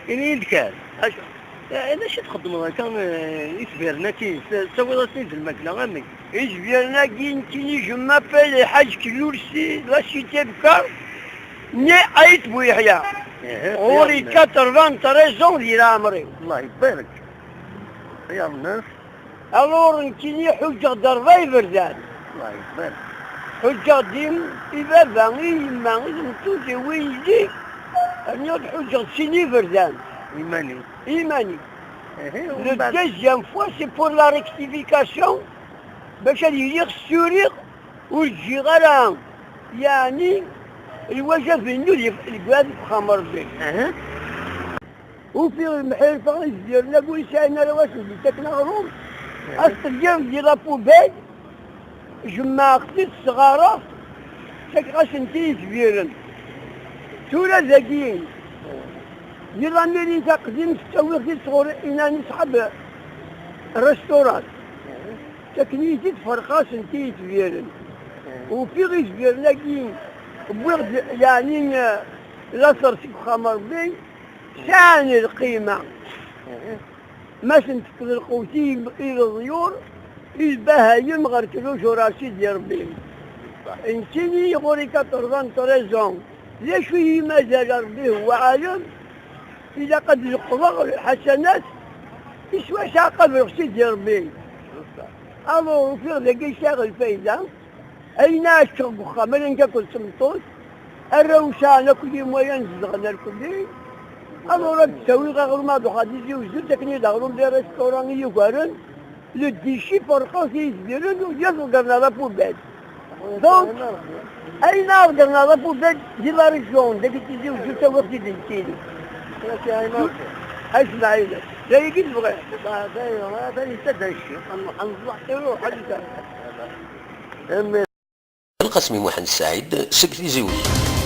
إني يدكال أنا شو تخدم كان يسبرنا كي تسوي راسي في الماكلة غامي يسبرنا كي نتيني جو مابيل حاج كلورسي لا سيتي بكار ني عيط بويحيى عمري 93 ديال عمري الله يبارك يا الناس الور نتيني حجة درباي بردان الله يبارك حجة ديم إبابا إيما نتوزي ويجي أنا حجة سيني بردان إيماني Le deuxième fois, c'est pour la rectification. باش يجي السوريق والجيران يعني الوجه في النور البلاد خمر به وفي المحل فغيس ديالنا قول ساينا رواس اللي تاكنا غروم أستجيب ديال لابوبيل جماعتي الصغارة تاك سنتين كبيرين تولا ذاكيين ديال أميري تقديم تسوي خدي صغور إناني صحاب ريستوران تكنيتي تفرقا سنتين كبيرين وفي غيس ديالنا كي بوغد يعني لا صرتك خمر بي ثاني القيمة ما سنتفكر القوتي إلى الضيور البهايم غركلوش وراسي ديال ربي انتيني غوري 93 ليش فيه مازال ربي هو عالم إذا قد يقضى الحسنات يسوى شاقة برغسي ديال ربي ألو في ذاك يشتغل فايدة أين أشتغل خامل إنك كل سمطوس الروشانة كل موين زغنا الكلي ألو راه تسوي غير ما بخادي يوجد تكني دغرون دي ريستوران يقارن لو ديشي فرقا في يزبيرون ويجازو قرنا لا بوبيل دونك أين قرنا لا بوبيل دي لا ريجون داك تيجي وجود تا وقت دينتيني اسمع إلك لا يجيز بغير هذا يتدى الشيء حنطلع تروح حديثة القسمي محمد السعيد سكتي زوي